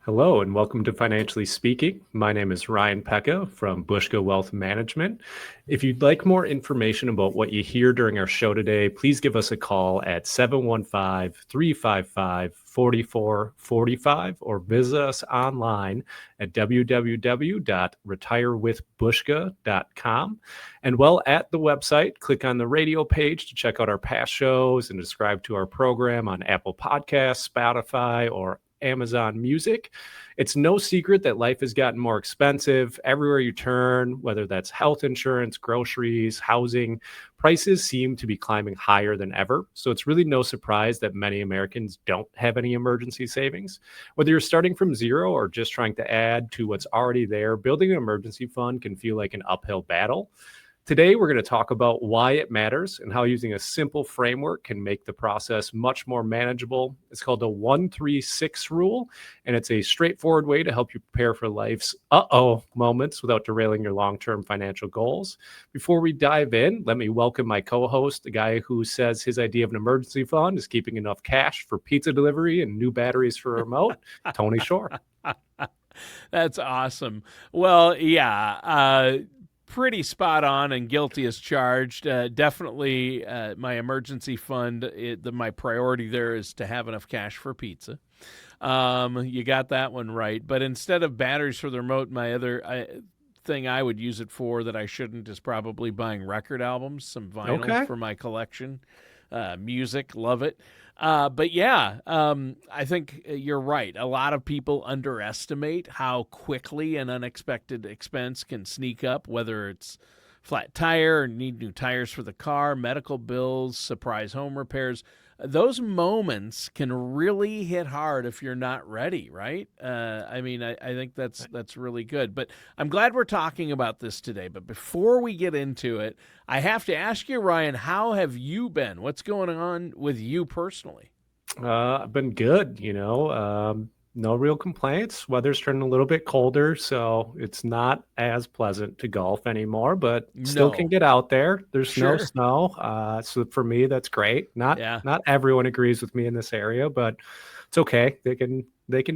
Hello and welcome to Financially Speaking. My name is Ryan Pecca from Bushka Wealth Management. If you'd like more information about what you hear during our show today, please give us a call at 715-355-4445 or visit us online at www.retirewithbushka.com. And while at the website, click on the radio page to check out our past shows and subscribe to our program on Apple Podcasts, Spotify, or Amazon Music. It's no secret that life has gotten more expensive everywhere you turn, whether that's health insurance, groceries, housing. Prices seem to be climbing higher than ever. So it's really no surprise that many Americans don't have any emergency savings. Whether you're starting from zero or just trying to add to what's already there, building an emergency fund can feel like an uphill battle. Today, we're going to talk about why it matters and how using a simple framework can make the process much more manageable. It's called the 1-3-6 rule, and it's a straightforward way to help you prepare for life's moments without derailing your long-term financial goals. Before we dive in, let me welcome my co-host, the guy who says his idea of an emergency fund is keeping enough cash for pizza delivery and new batteries for a remote, Tony Shore. That's awesome. Well, yeah, pretty spot on and guilty as charged. Definitely my emergency fund, my priority there is to have enough cash for pizza. You got that one right. But instead of batteries for the remote, my other thing I would use it for that I shouldn't is probably buying record albums, some vinyl for my collection. Music, love it. But yeah, I think you're right. A lot of people underestimate how quickly an unexpected expense can sneak up, whether it's flat tire, need new tires for the car, medical bills, surprise home repairs. Those moments can really hit hard if you're not ready, right? I think that's really good. But I'm glad we're talking about this today. But before we get into it, I have to ask you, Ryan, how have you been? What's going on with you personally? I've been good, no real complaints. Weather's turning a little bit colder, so it's not as pleasant to golf anymore, but still can No. get out there. There's no Sure. snow. So for me, that's great. Not Yeah. not everyone agrees with me in this area, but it's okay. They can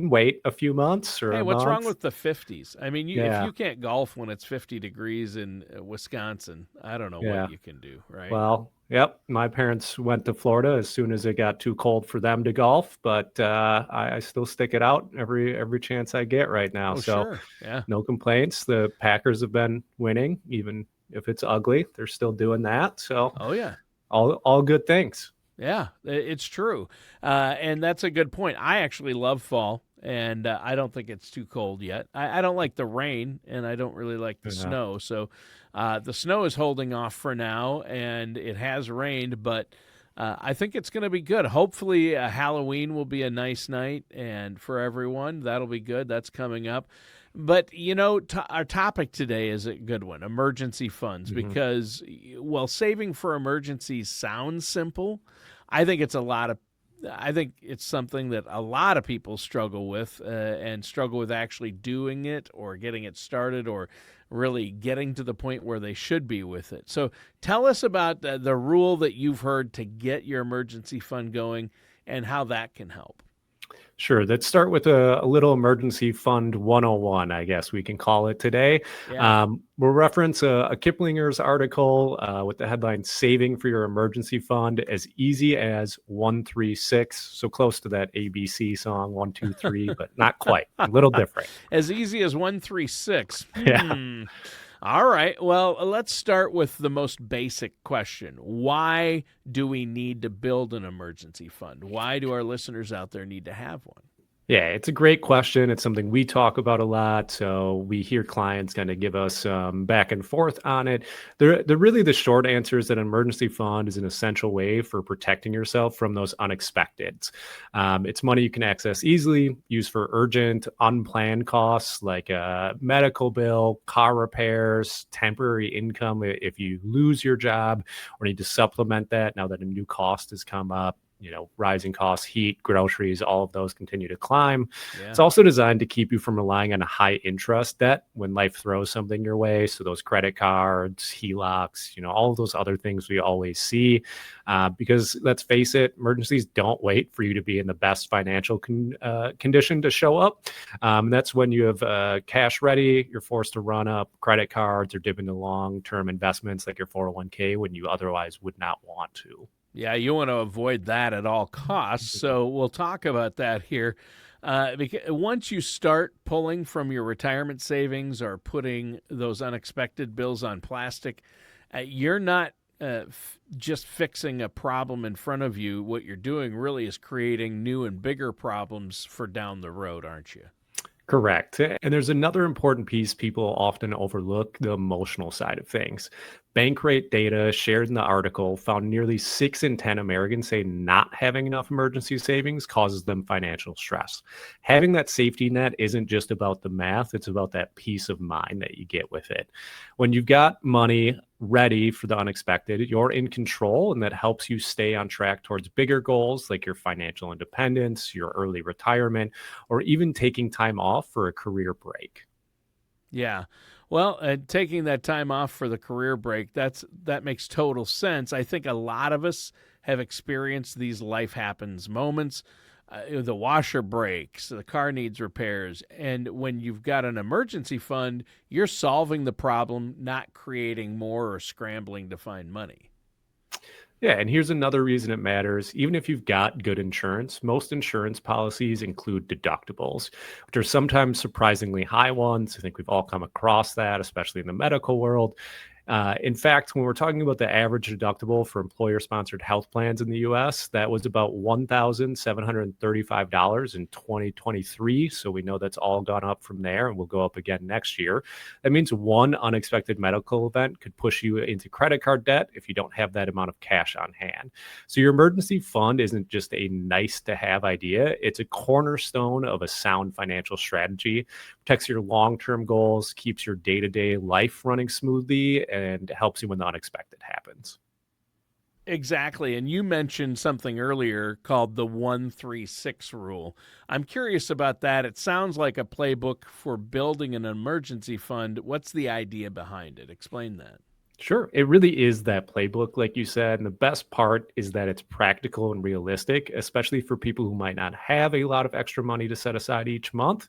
wait a few months or Hey, a what's wrong month. with the 50s? I mean, if Yeah, you can't golf when it's 50 degrees in Wisconsin, I don't know what yeah. you can do, right? Well, yep. My parents went to Florida as soon as it got too cold for them to golf, but I still stick it out every chance I get right now. Oh, So sure. Yeah. no complaints. The Packers have been winning, even if it's ugly. They're still doing that. So Oh, yeah. all good things. Yeah, it's true. And that's a good point. I actually love fall, and I don't think it's too cold yet. I don't like the rain, and I don't really like the Yeah. snow. So the snow is holding off for now, and it has rained, but I think it's going to be good. Hopefully, Halloween will be a nice night, and for everyone, that'll be good. That's coming up. But, our topic today is a good one, emergency funds, Mhm. because while saving for emergencies sounds simple, I think I think it's something that a lot of people struggle with and struggle with actually doing it or getting it started or really getting to the point where they should be with it. So tell us about the rule that you've heard to get your emergency fund going and how that can help. Sure. Let's start with a little emergency fund 101, I guess we can call it today. Yeah. We'll reference a Kiplinger's article with the headline Saving for Your Emergency Fund as Easy as 1-3-6. So close to that ABC song, 1-2-3, but not quite. A little different. As easy as 1-3-6. Yeah. All right. Well, let's start with the most basic question. Why do we need to build an emergency fund? Why do our listeners out there need to have one? Yeah, it's a great question. It's something we talk about a lot. So we hear clients kind of give us back and forth on it. They're really the short answer is that an emergency fund is an essential way for protecting yourself from those unexpecteds. It's money you can access easily, use for urgent, unplanned costs like a medical bill, car repairs, temporary income if you lose your job or need to supplement that now that a new cost has come up. rising costs, heat, groceries, all of those continue to climb. Yeah. It's also designed to keep you from relying on a high interest debt when life throws something your way. So those credit cards, HELOCs, all of those other things we always see. Because let's face it, emergencies don't wait for you to be in the best financial condition to show up. That's when you have cash ready, you're forced to run up credit cards or dip into long-term investments like your 401k when you otherwise would not want to. Yeah, you want to avoid that at all costs. So we'll talk about that here. Because once you start pulling from your retirement savings or putting those unexpected bills on plastic, you're not just fixing a problem in front of you. What you're doing really is creating new and bigger problems for down the road, aren't you? Correct. And there's another important piece people often overlook: the emotional side of things. Bankrate data shared in the article found nearly 6 in 10 Americans say not having enough emergency savings causes them financial stress. Having that safety net isn't just about the math, it's about that peace of mind that you get with it. When you've got money ready for the unexpected, you're in control, and that helps you stay on track towards bigger goals like your financial independence, your early retirement, or even taking time off for a career break. Yeah. Well, taking that time off for the career break, that makes total sense. I think a lot of us have experienced these life happens moments. The washer breaks, the car needs repairs, and when you've got an emergency fund, you're solving the problem, not creating more or scrambling to find money. Yeah, and here's another reason it matters. Even if you've got good insurance, most insurance policies include deductibles, which are sometimes surprisingly high ones. I think we've all come across that, especially in the medical world. In fact, when we're talking about the average deductible for employer-sponsored health plans in the U.S., that was about $1,735 in 2023. So we know that's all gone up from there, and will go up again next year. That means one unexpected medical event could push you into credit card debt if you don't have that amount of cash on hand. So your emergency fund isn't just a nice-to-have idea; it's a cornerstone of a sound financial strategy. Protects your long-term goals, keeps your day-to-day life running smoothly, and helps you when the unexpected happens. Exactly. And you mentioned something earlier called the 136 rule. I'm curious about that. It sounds like a playbook for building an emergency fund. What's the idea behind it? Explain that. Sure. It really is that playbook, like you said. And the best part is that it's practical and realistic, especially for people who might not have a lot of extra money to set aside each month.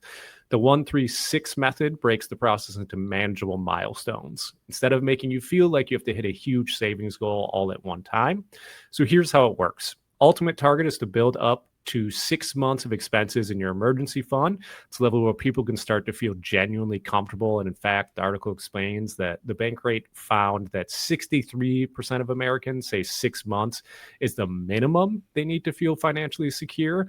The 136 method breaks the process into manageable milestones instead of making you feel like you have to hit a huge savings goal all at one time. So here's how it works. Ultimate target is to build up to 6 months of expenses in your emergency fund. It's a level where people can start to feel genuinely comfortable. And in fact, the article explains that the Bankrate found that 63% of Americans say 6 months is the minimum they need to feel financially secure.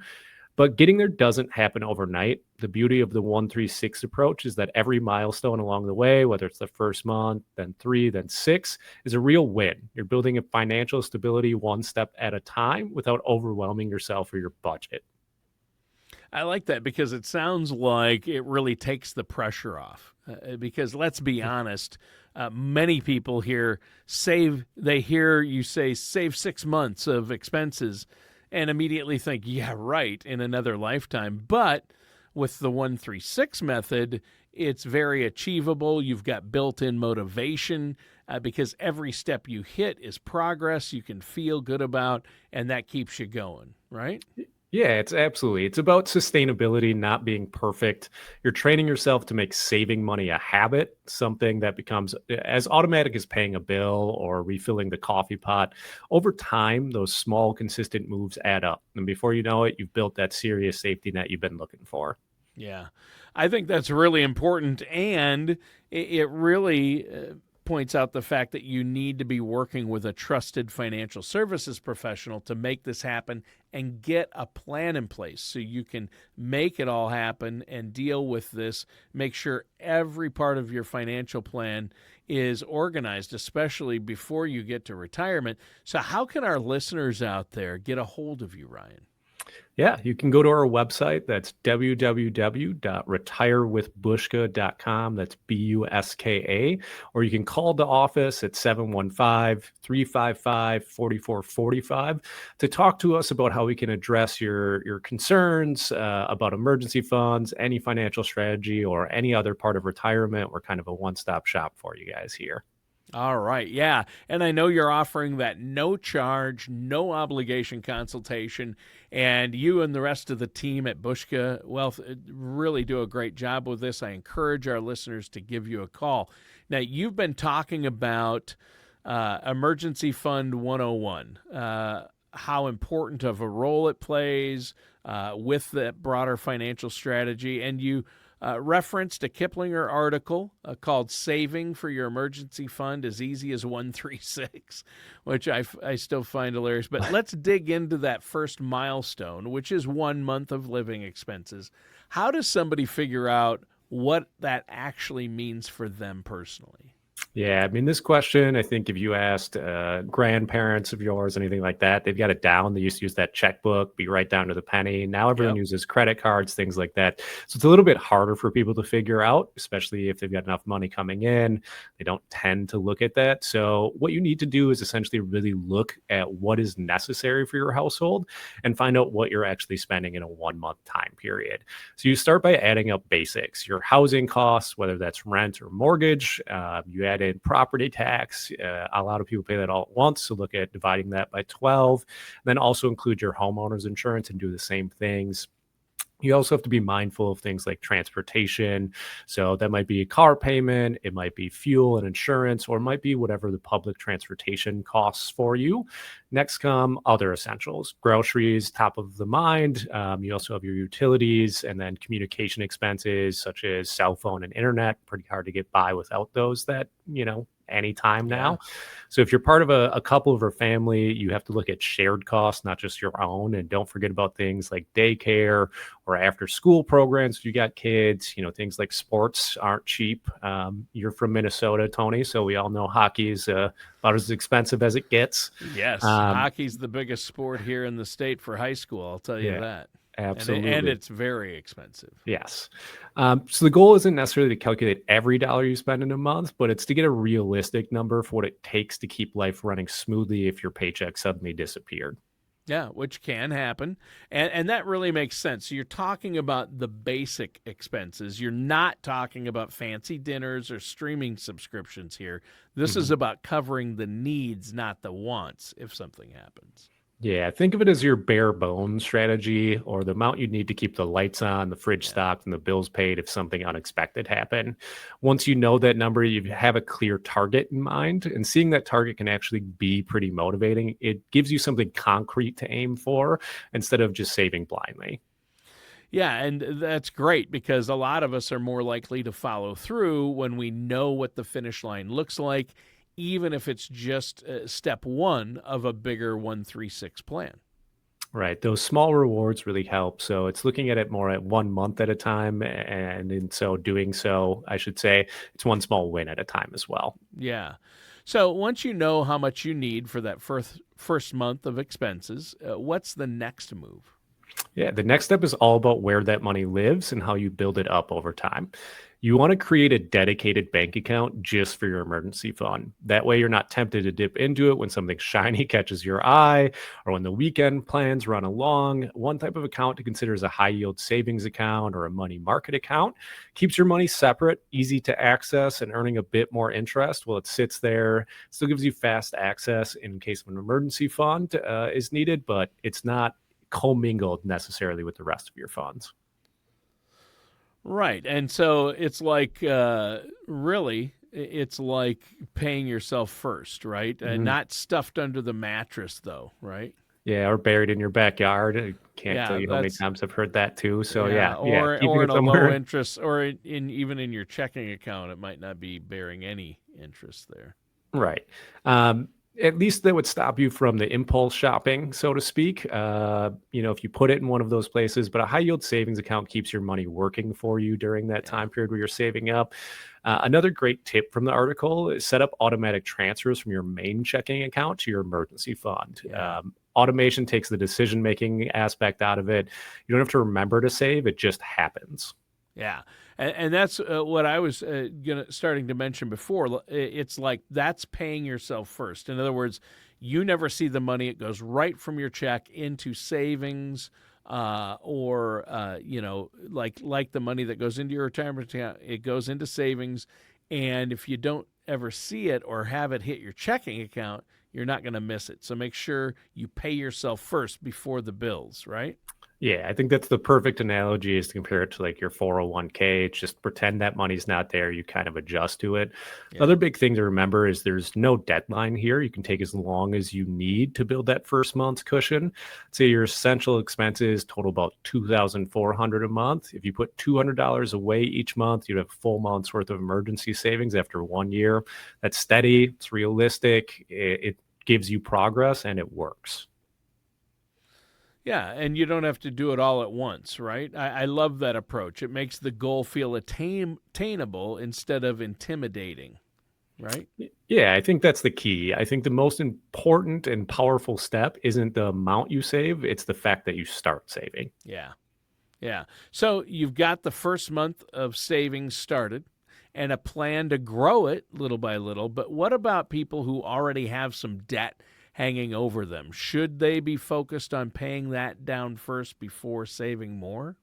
But getting there doesn't happen overnight. The beauty of the 136 approach is that every milestone along the way, whether it's the first month, then 3, then 6, is a real win. You're building a financial stability one step at a time without overwhelming yourself or your budget. I like that because it sounds like it really takes the pressure off. Because let's be honest, many people here they hear you say save 6 months of expenses and immediately think, yeah, right, in another lifetime. But with the 136 method, it's very achievable. You've got built-in motivation because every step you hit is progress you can feel good about, and that keeps you going, right? Yeah, it's about sustainability, not being perfect. You're training yourself to make saving money a habit, something that becomes as automatic as paying a bill or refilling the coffee pot. Over time, those small, consistent moves add up. And before you know it, you've built that serious safety net you've been looking for. Yeah, I think that's really important, and it really points out the fact that you need to be working with a trusted financial services professional to make this happen and get a plan in place so you can make it all happen and deal with this. Make sure every part of your financial plan is organized, especially before you get to retirement. So how can our listeners out there get a hold of you, Ryan? Yeah, you can go to our website. That's www.retirewithbushka.com. That's Buska. Or you can call the office at 715-355-4445 to talk to us about how we can address your concerns about emergency funds, any financial strategy, or any other part of retirement. We're kind of a one-stop shop for you guys here. All right. Yeah. And I know you're offering that no charge, no obligation consultation. And you and the rest of the team at Bushka Wealth really do a great job with this. I encourage our listeners to give you a call. Now, you've been talking about Emergency Fund 101, how important of a role it plays with that broader financial strategy. And you referenced a Kiplinger article called Saving for Your Emergency Fund as Easy as 136, which I still find hilarious. But let's dig into that first milestone, which is 1 month of living expenses. How does somebody figure out what that actually means for them personally? Yeah, I mean, this question, I think if you asked grandparents of yours, anything like that, they've got it down. They used to use that checkbook, be right down to the penny. Now everyone Yep. uses credit cards, things like that. So it's a little bit harder for people to figure out, especially if they've got enough money coming in. They don't tend to look at that. So what you need to do is essentially really look at what is necessary for your household and find out what you're actually spending in a 1 month time period. So you start by adding up basics, your housing costs, whether that's rent or mortgage. You add in property tax. A lot of people pay that all at once. So look at dividing that by 12. Then also include your homeowner's insurance and do the same things. You also have to be mindful of things like transportation. So that might be a car payment, it might be fuel and insurance, or it might be whatever the public transportation costs for you. Next come other essentials, groceries, top of the mind. You also have your utilities and then communication expenses such as cell phone and internet. Pretty hard to get by without those anytime now. So if you're part of a couple of a family, you have to look at shared costs, not just your own. And don't forget about things like daycare or after school programs. If you got kids, things like sports aren't cheap. You're from Minnesota, Tony, so we all know hockey is about as expensive as it gets. Yes. Hockey's the biggest sport here in the state for high school. I'll tell you that. Absolutely. And it's very expensive. Yes. So the goal isn't necessarily to calculate every dollar you spend in a month, but it's to get a realistic number for what it takes to keep life running smoothly if your paycheck suddenly disappeared. Yeah, which can happen. And that really makes sense. So you're talking about the basic expenses. You're not talking about fancy dinners or streaming subscriptions here. This is about covering the needs, not the wants, if something happens. Yeah, think of it as your bare bones strategy or the amount you'd need to keep the lights on, the fridge stocked, and the bills paid if something unexpected happened. Once you know that number, you have a clear target in mind, and seeing that target can actually be pretty motivating. It gives you something concrete to aim for instead of just saving blindly. Yeah, and that's great because a lot of us are more likely to follow through when we know what the finish line looks like, even if it's just step one of a bigger 136 plan. Right. Those small rewards really help. So it's looking at it more at 1 month at a time. And in so doing so, I should say it's one small win at a time as well. Yeah. So once you know how much you need for that first month of expenses, what's the next move? Yeah, the next step is all about where that money lives and how you build it up over time. You want to create a dedicated bank account just for your emergency fund. That way, you're not tempted to dip into it when something shiny catches your eye or when the weekend plans run along. One type of account to consider is a high yield savings account or a money market account. Keeps your money separate, easy to access, and earning a bit more interest while it sits there. Still gives you fast access in case of an emergency fund is needed, but it's not commingled necessarily with the rest of your funds. Right. And so it's like, really, it's like paying yourself first, right? Not stuffed under the mattress, though, right? Yeah, or buried in your backyard. I can't tell you how many that's times I've heard that too. So or keeping in it a low somewhere. interest, or even in your checking account, it might not be bearing any interest there. Right. At least that would stop you from the impulse shopping, so to speak. If you put it in one of those places, but a high yield savings account keeps your money working for you during that time period where you're saving up. Another great tip from the article is set up automatic transfers from your main checking account to your emergency fund. Yeah. automation takes the decision-making aspect out of it. You don't have to remember to save. It just happens. Yeah, and that's what I was starting to mention before. It's like that's paying yourself first. In other words, you never see the money; it goes right from your check into savings, or like the money that goes into your retirement account, it goes into savings. And if you don't ever see it or have it hit your checking account, you're not going to miss it. So make sure you pay yourself first before the bills, right? Yeah, I think that's the perfect analogy is to compare it to like your 401k. It's just pretend that money's not there. You kind of adjust to it. The Yeah. other big thing to remember is there's no deadline here. You can take as long as you need to build that first month's cushion. Say your essential expenses total about $2,400 a month. If you put $200 away each month, you'd have a full month's worth of emergency savings after 1 year. That's steady. It's realistic. It gives you progress and it works. Yeah, and you don't have to do it all at once, right? I love that approach. It makes the goal feel attainable instead of intimidating, right? Yeah, I think that's the key. I think the most important and powerful step isn't the amount you save, it's the fact that you start saving. Yeah, yeah. So you've got the first month of savings started and a plan to grow it little by little. But what about people who already have some debt hanging over them? Should they be focused on paying that down first before saving more?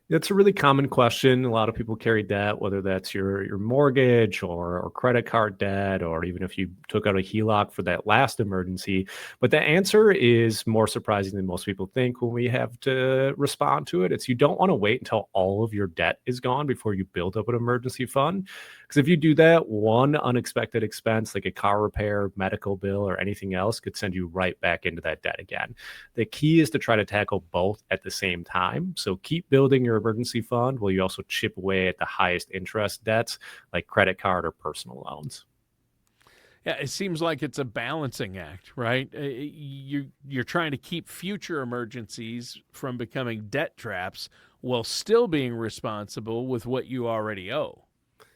It's a really common question. A lot of people carry debt, whether that's your mortgage or credit card debt, or even if you took out a HELOC for that last emergency. But the answer is more surprising than most people think when we have to respond to it. It's you don't want to wait until all of your debt is gone before you build up an emergency fund. Because if you do that, one unexpected expense like a car repair, medical bill, or anything else could send you right back into that debt again. The key is to try to tackle both at the same time. So keep building your emergency fund while you also chip away at the highest interest debts like credit card or personal loans. Yeah, it seems like it's a balancing act, right? You're trying to keep future emergencies from becoming debt traps while still being responsible with what you already owe,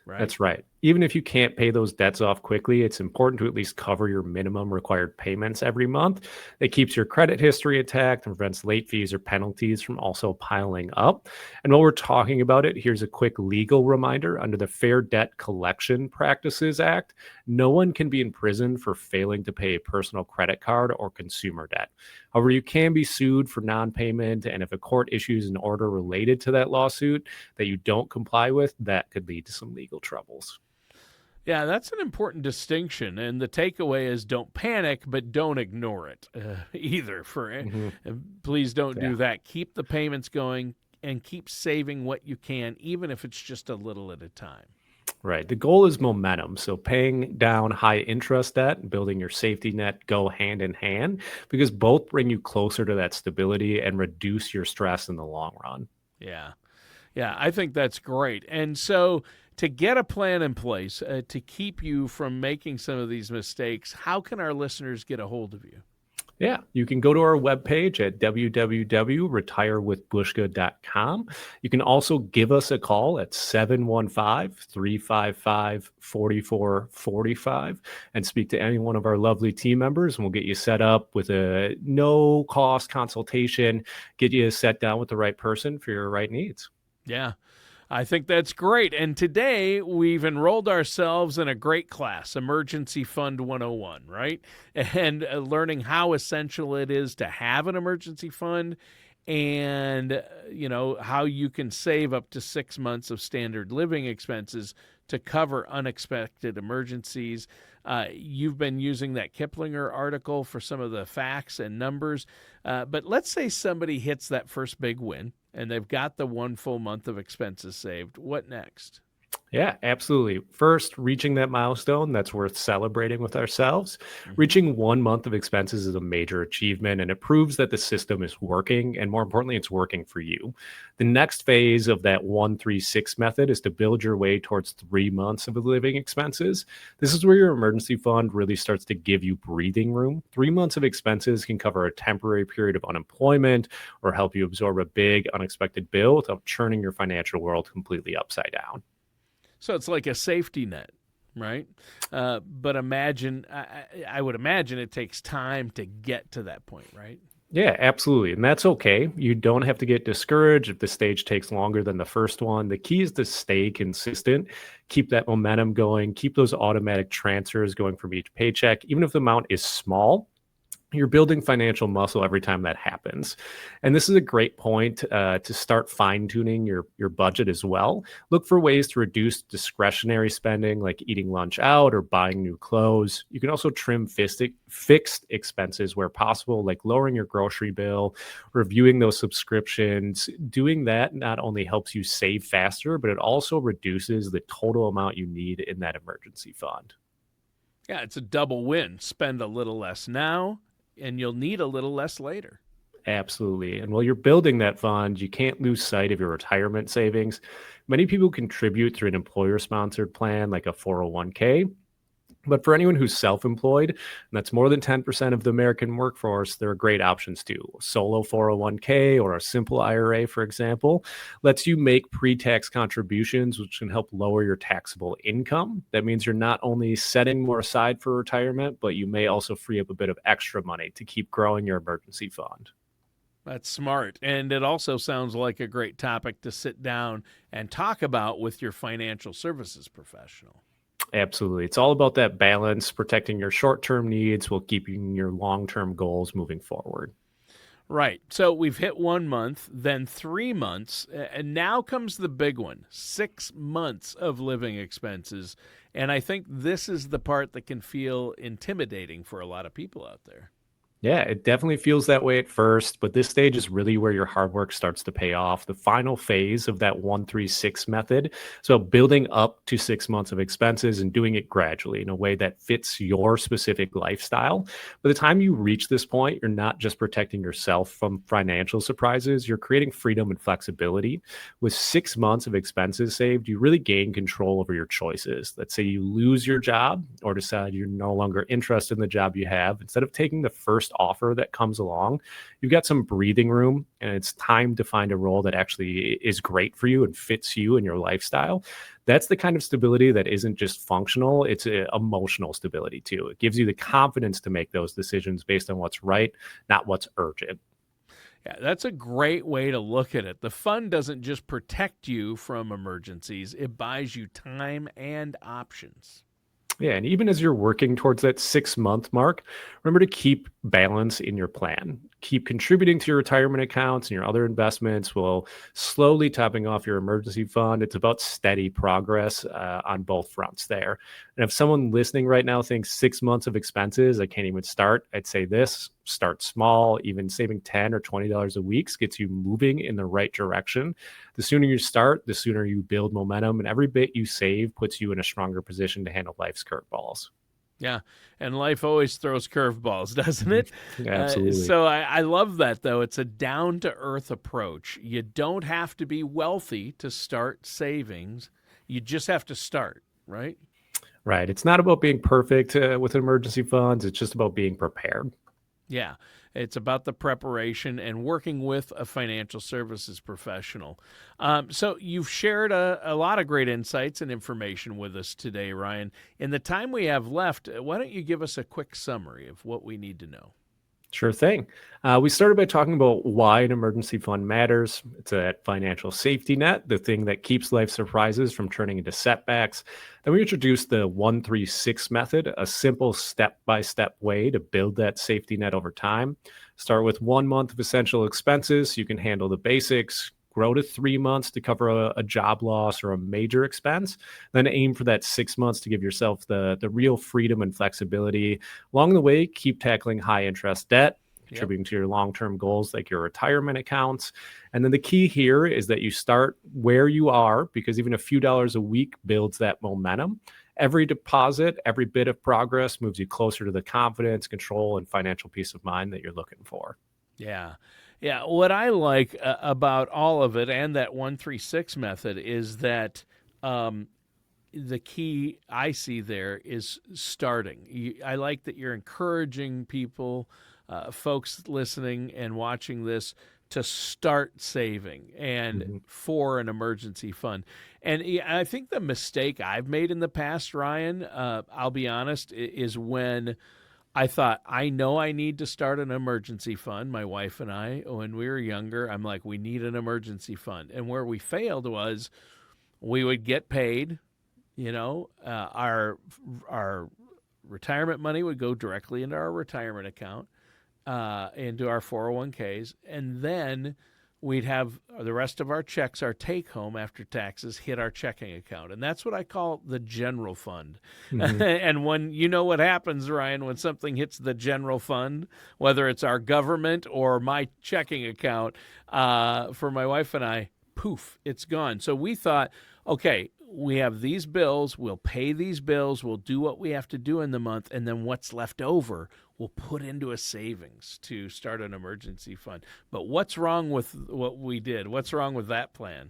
right? That's right. Even if you can't pay those debts off quickly, it's important to at least cover your minimum required payments every month. That keeps your credit history intact and prevents late fees or penalties from also piling up. And while we're talking about it, here's a quick legal reminder. Under the Fair Debt Collection Practices Act, no one can be in prison for failing to pay a personal credit card or consumer debt. However, you can be sued for non-payment, and if a court issues an order related to that lawsuit that you don't comply with, that could lead to some legal troubles. Yeah, that's an important distinction. And the takeaway is don't panic, but don't ignore it either. Mhm. Please don't Yeah. do that. Keep the payments going and keep saving what you can, even if it's just a little at a time. Right. The goal is momentum. So paying down high interest debt and building your safety net go hand in hand because both bring you closer to that stability and reduce your stress in the long run. Yeah. Yeah, I think that's great. And so to get a plan in place to keep you from making some of these mistakes, how can our listeners get a hold of you? Yeah, you can go to our webpage at www.retirewithbushka.com. You can also give us a call at 715-355-4445 and speak to any one of our lovely team members, and we'll get you set up with a no-cost consultation, get you set down with the right person for your right needs. Yeah. I think that's great. And today we've enrolled ourselves in a great class, Emergency Fund 101, right? And learning how essential it is to have an emergency fund and, how you can save up to 6 months of standard living expenses to cover unexpected emergencies. You've been using that Kiplinger article for some of the facts and numbers. But let's say somebody hits that first big win and they've got the 1 full month of expenses saved. What next? Yeah, absolutely. First, reaching that milestone, that's worth celebrating with ourselves. Mhm. Reaching 1 month of expenses is a major achievement, and it proves that the system is working. And more importantly, it's working for you. The next phase of that 1-3-6 method is to build your way towards 3 months of living expenses. This is where your emergency fund really starts to give you breathing room. 3 months of expenses can cover a temporary period of unemployment or help you absorb a big unexpected bill without churning your financial world completely upside down. So it's like a safety net, right? But I would imagine it takes time to get to that point, right? Yeah, absolutely. And that's okay. You don't have to get discouraged if the stage takes longer than the first one. The key is to stay consistent, keep that momentum going, keep those automatic transfers going from each paycheck, even if the amount is small. You're building financial muscle every time that happens. And this is a great point to start fine tuning your budget as well. Look for ways to reduce discretionary spending like eating lunch out or buying new clothes. You can also trim fixed expenses where possible, like lowering your grocery bill, reviewing those subscriptions. Doing that not only helps you save faster, but it also reduces the total amount you need in that emergency fund. Yeah, it's a double win. Spend a little less now, and you'll need a little less later. Absolutely. And while you're building that fund, you can't lose sight of your retirement savings. Many people contribute through an employer sponsored plan like a 401k. But for anyone who's self employed, and that's more than 10% of the American workforce, there are great options too. Solo 401k or a simple IRA, for example, lets you make pre tax contributions, which can help lower your taxable income. That means you're not only setting more aside for retirement, but you may also free up a bit of extra money to keep growing your emergency fund. That's smart. And it also sounds like a great topic to sit down and talk about with your financial services professional. Absolutely. It's all about that balance, protecting your short term needs while keeping your long term goals moving forward. Right. So we've hit 1 month, then 3 months, and now comes the big one, 6 months of living expenses. And I think this is the part that can feel intimidating for a lot of people out there. Yeah, it definitely feels that way at first, but this stage is really where your hard work starts to pay off. The final phase of that 136 method. So, building up to 6 months of expenses and doing it gradually in a way that fits your specific lifestyle. By the time you reach this point, you're not just protecting yourself from financial surprises, you're creating freedom and flexibility. With 6 months of expenses saved, you really gain control over your choices. Let's say you lose your job or decide you're no longer interested in the job you have. Instead of taking the first offer that comes along, you've got some breathing room and it's time to find a role that actually is great for you and fits you and your lifestyle. That's the kind of stability that isn't just functional, it's emotional stability too. It gives you the confidence to make those decisions based on what's right, not what's urgent. Yeah, that's a great way to look at it. The fund doesn't just protect you from emergencies, it buys you time and options. Yeah, and even as you're working towards that 6 month mark, remember to keep balance in your plan. Keep contributing to your retirement accounts and your other investments while slowly topping off your emergency fund. It's about steady progress on both fronts there. And if someone listening right now thinks 6 months of expenses, I can't even start, I'd say this: start small. Even saving $10 or $20 a week gets you moving in the right direction. The sooner you start, the sooner you build momentum, and every bit you save puts you in a stronger position to handle life's curveballs. Yeah, and life always throws curveballs, doesn't it? Absolutely. So I love that, though. It's a down to earth approach. You don't have to be wealthy to start savings, you just have to start, right? Right. It's not about being perfect with emergency funds. It's just about being prepared. Yeah, it's about the preparation and working with a financial services professional. So you've shared a lot of great insights and information with us today, Ryan. In the time we have left, why don't you give us a quick summary of what we need to know? Sure thing. We started by talking about why an emergency fund matters. It's a financial safety net, the thing that keeps life surprises from turning into setbacks. Then we introduced the 136 method, a simple step by step way to build that safety net over time. Start with 1 month of essential expenses. So you can handle the basics. Grow to 3 months to cover a job loss or a major expense. Then aim for that 6 months to give yourself the real freedom and flexibility. Along the way, keep tackling high interest debt, Yep. contributing to your long-term goals like your retirement accounts. And then the key here is that you start where you are, because even a few dollars a week builds that momentum. Every deposit, every bit of progress moves you closer to the confidence, control, and financial peace of mind that you're looking for. Yeah. Yeah. What I like about all of it and that 136 method is that um, the key I see there is starting. I like that you're encouraging people, folks listening and watching this, to start saving and for an emergency fund. And I think the mistake I've made in the past, Ryan, I'll be honest, is when I thought, I know I need to start an emergency fund. My wife and I, when we were younger, I'm like, we need an emergency fund. And where we failed was we would get paid, our retirement money would go directly into our retirement account, into our 401ks, and then we'd have the rest of our checks, our take home after taxes, hit our checking account. And that's what I call the general fund. And when what happens, Ryan, when something hits the general fund, whether it's our government or my checking account, for my wife and I, poof, it's gone. So we thought, okay, we have these bills, we'll pay these bills, we'll do what we have to do in the month, and then what's left over we'll put into a savings to start an emergency fund. But what's wrong with what we did? What's wrong with that plan?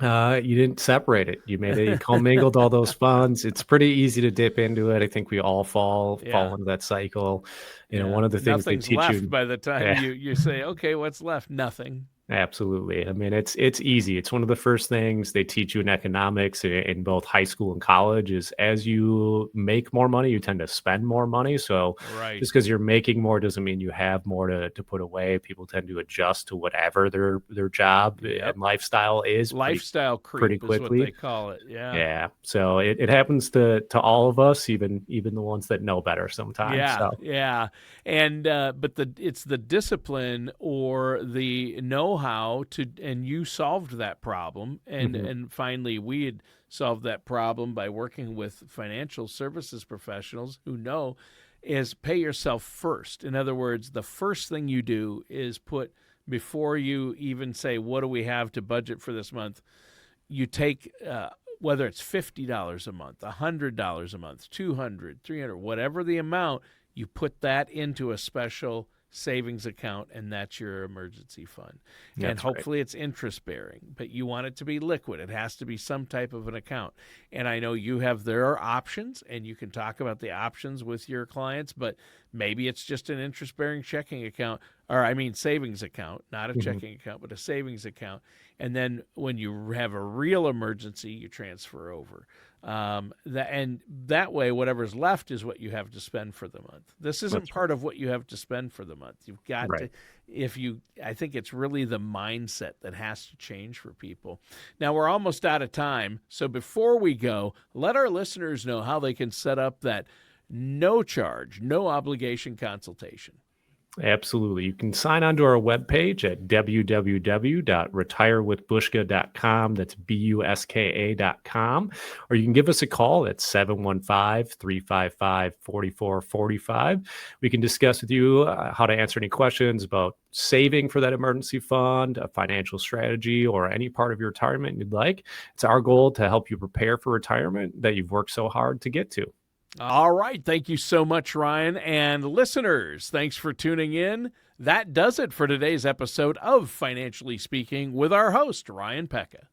You didn't separate it. You commingled all those funds. It's pretty easy to dip into it. I think we all fall into that cycle. One of the things Nothing's they teach left you by the time you say, okay, what's left? Nothing. Absolutely. I mean, it's easy. It's one of the first things they teach you in economics in both high school and college is as you make more money, you tend to spend more money. So just because you're making more doesn't mean you have more to put away. People tend to adjust to whatever their job and lifestyle is. Lifestyle creep is what they call it. Yeah. Yeah. So it happens to all of us, even the ones that know better sometimes. Yeah. And but it's the discipline or the know-how and you solved that problem. And finally we had solved that problem by working with financial services professionals who know is pay yourself first. In other words, the first thing you do is put, before you even say, what do we have to budget for this month? You take, whether it's $50 a month, $100 a month, $200, $300, whatever the amount, you put that into a special savings account, and that's your emergency fund. And hopefully it's interest bearing, but you want it to be liquid. It has to be some type of an account. And I know there are options, and you can talk about the options with your clients, but maybe it's just an interest bearing checking account, savings account, not a checking account, but a savings account. And then when you have a real emergency, you transfer over. That way, whatever's left is what you have to spend for the month. This isn't part of what you have to spend for the month. You've got to, I think it's really the mindset that has to change for people. Now, we're almost out of time. So before we go, let our listeners know how they can set up that no charge, no obligation consultation. Absolutely. You can sign on to our webpage at www.retirewithbushka.com. That's BUSKA.com. Or you can give us a call at 715-355-4445. We can discuss with you how to answer any questions about saving for that emergency fund, a financial strategy, or any part of your retirement you'd like. It's our goal to help you prepare for retirement that you've worked so hard to get to. All right. Thank you so much, Ryan. And listeners, thanks for tuning in. That does it for today's episode of Financially Speaking with our host, Ryan Pekka.